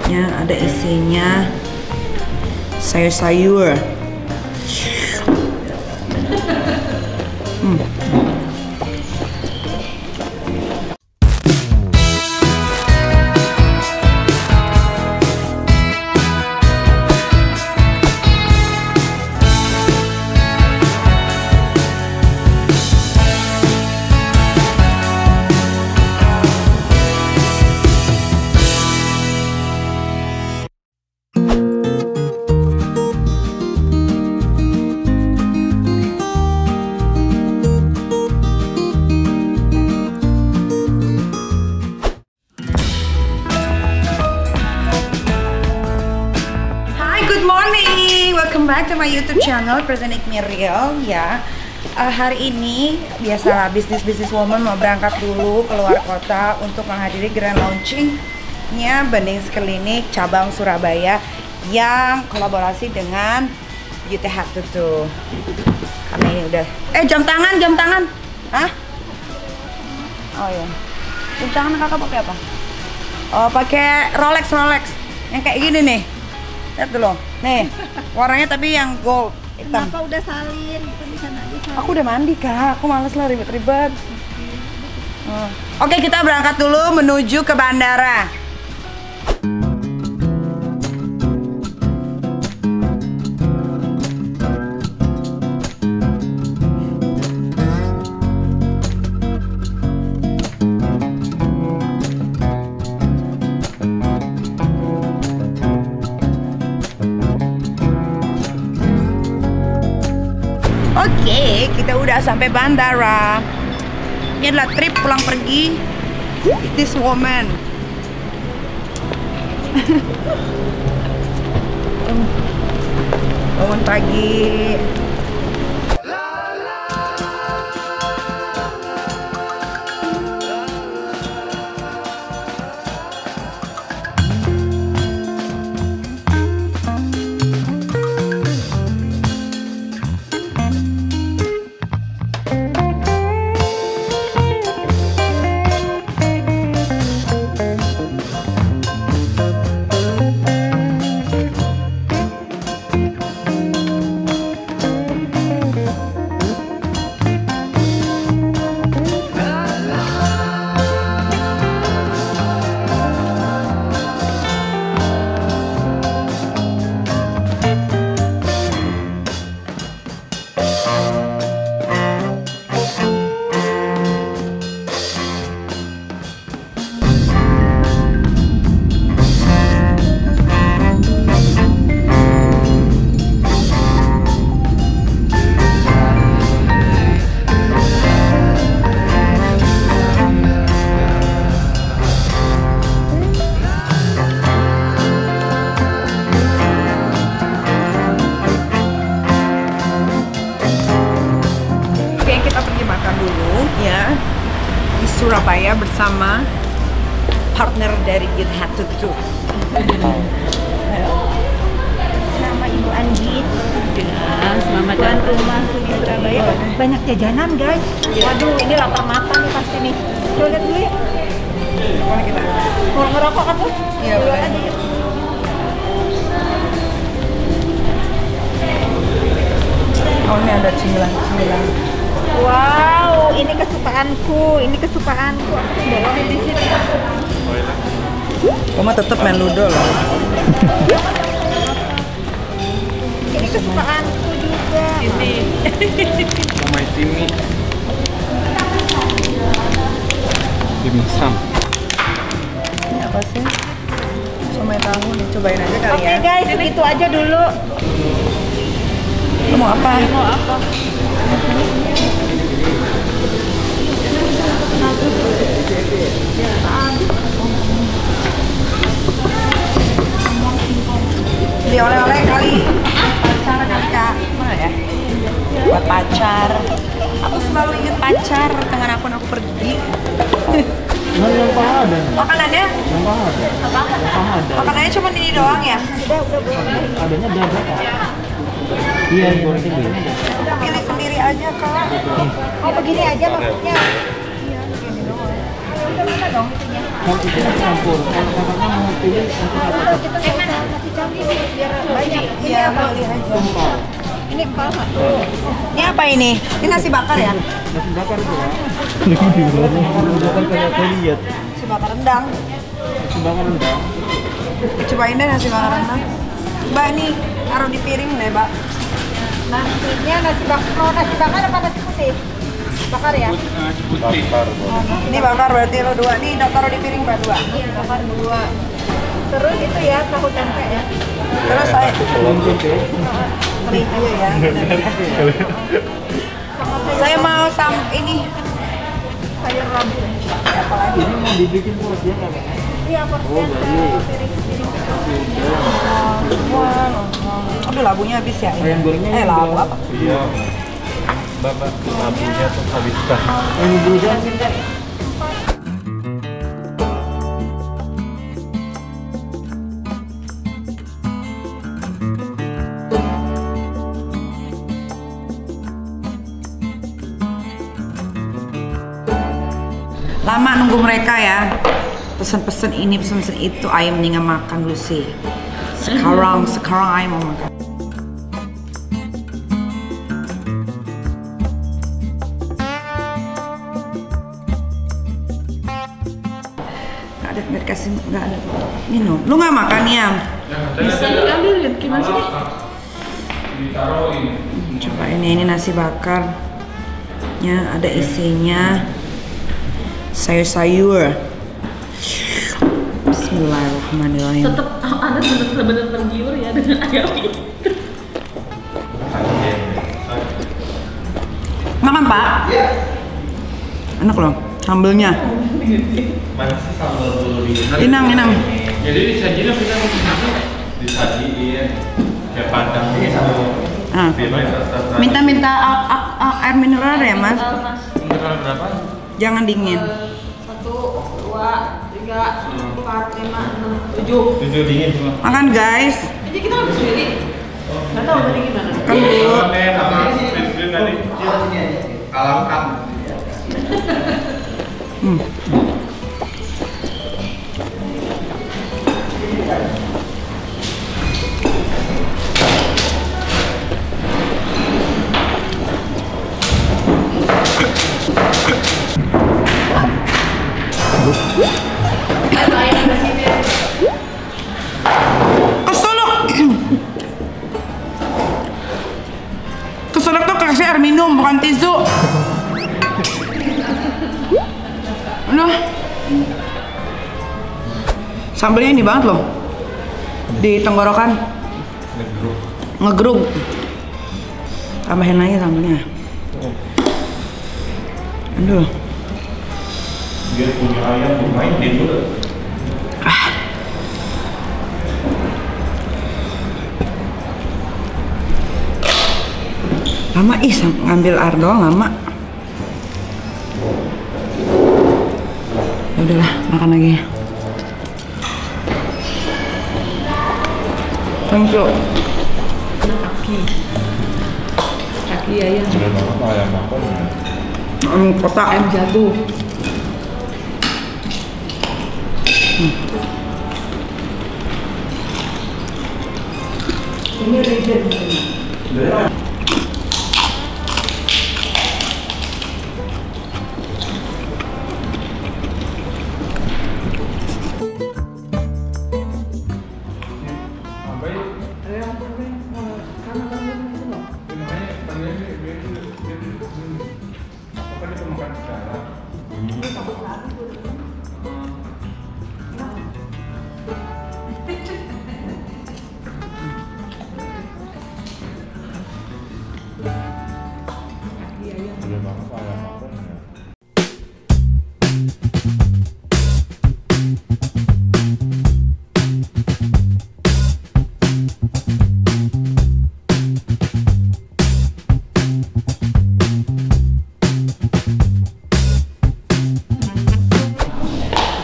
Ya, ada isinya sayur-sayur. Good morning, welcome back to my YouTube channel Presenik Miriel ya. Hari ini biasalah bisnis woman mau berangkat dulu keluar kota untuk menghadiri grand launchingnya Bening Klinik cabang Surabaya yang kolaborasi dengan Beauty Hut tuh. Karena ini udah jam tangan. Hah? Oh ya. Jam tangan kakak pakai apa? Oh, pakai Rolex yang kayak gini nih. Lihat dulu, nih warnanya tapi yang gold hitam. Kenapa udah salin? Di sana aja salin. Aku udah mandi kak, aku males lah ribet-ribet. Oke, kita berangkat dulu menuju ke bandara. Oke, kita udah sampai bandara. Ini adalah trip pulang pergi this woman. Bangun pagi. Surabaya bersama partner dari Beauty Hut tuh. Sama Ibu Andi. Ya, selamat Tuan datang. rumah di Surabaya. Banyak jajanan guys. Waduh, ini lapar mata nih pasti nih. Coba lihat dulu ya. Mana kita? Mau ngerokok kan tuh? Iya, boleh. Aja yuk. Oh, ini ada cemilan. Wow, ini kesukaanku. Aku bawain di sini. Mama tetap main ludo loh. Ini kesukaanku juga. Ini. Mama Timi. Dimsum. Ini apa sih? Somai tahu nih, cobain aja kali Oke ya. guys, segitu aja dulu. Lo mau apa? Mau apa? Beli oleh-oleh kali. Pacar kali kak. Mana ya? Buat pacar. Aku selalu ingat pacar dengan akun aku pergi. Yang paha ada. Makanannya? Yang paha ada. Apa? Ada. Makanannya cuma ini doang ya? Adanya ada berapa? Iya, goreng itu. Pilih sendiri aja kak. Oh begini aja maksudnya. Iya, begini doang. Udah mana dong itunya? Kalau itu campur, kalau kakaknya mau pilih untuk apa? Kita nasi campur biar banyak. Iya, beli aja. Ini empal nggak? Ini apa ini? Ini nasi bakar ya? Nasi bakar itu ya. Nasi bakar kayak saya lihat. Nasi bakar rendang. Nasi bakar rendang. Cobain deh nasi bakar rendang. Mbak, ini taruh di piring deh, Mbak. Nasinya nasi bakar, mau nasi bakar apa nasi putih? Bakar ya? Ini bakar berarti lo dua. Nih taruh di piring Mbak dua. Iya, bakar dua. Terus itu ya tahu tempe ya. Terus saya Telur tempe. kering aja ya. Saya mau ini Sayur labu. apa lagi? Ini mau dibikin porsi kakaknya? Iya, porsian piring-piring. Aduh, labunya habis ya. Ayam gorengnya labu apa? Iya. Bapak labunya tuh habis dah. Ini dulu dong. Lama nunggu mereka ya. Pesen-pesen ini, pesen-pesen itu. Ayam nih nggak makan Lucy. Sekarang ayam mau makan. Nggak dikasih, nggak ada. Ini lu nggak makan ya? Bisa diambilin, gimana sih? Coba ini nasi bakarnya ada isinya sayur-sayur. Bismillahirrahmanirrahim. Tetap Anda benar-benar tergiur ya dengan ayam ini. Makan Pak? Iya. Enak loh, sambelnya. Mana sih sambal dulu di? Inang. Jadi disajiin kita disajiin kayak padang gitu. Ah. Minta air mineral ya Mas? Mineral berapa? Jangan dingin. 1, 2, 3, 4, 5, 6, 7. 7 dingin semua. Makan guys. Jadi kita harus sendiri. Nggak tahu tadi gimana. Makan dulu. Tadi alamkan. Keselak tuh kasih air minum bukan tisu. Loh. Sambelnya ini banget loh. Di tenggorokan. Ngegrug. Tambahin lagi sambelnya. Aduh. Dia punya ayam bermain di dulu. Lama ngambil air doang lama. Ya udahlah, makan lagi. Thank you. Kaki ayam. Ayam apa? Kotak Ayam jago. Ini region.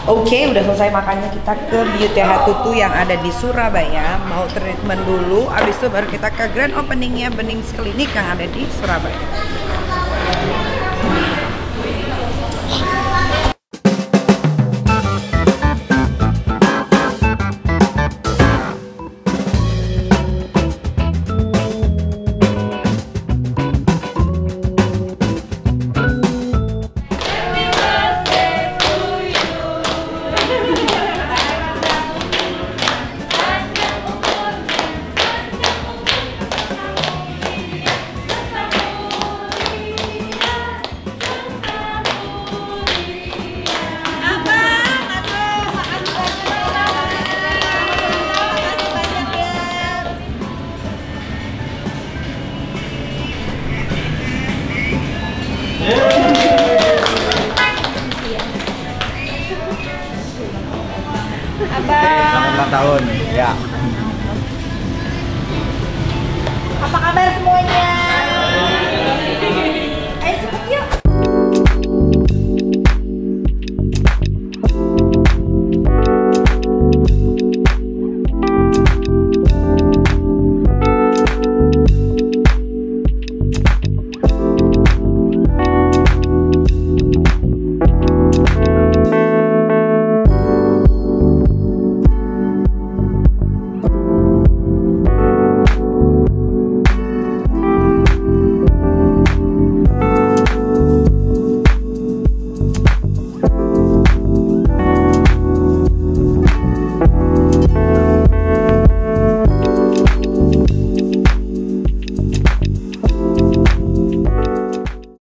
Oke, udah selesai makannya, kita ke Beauty Hut Tutu yang ada di Surabaya. Mau treatment dulu, abis itu baru kita ke grand openingnya Benings Klinik yang ada di Surabaya. Selamat ulang tahun. Ya. Apa kabar semuanya?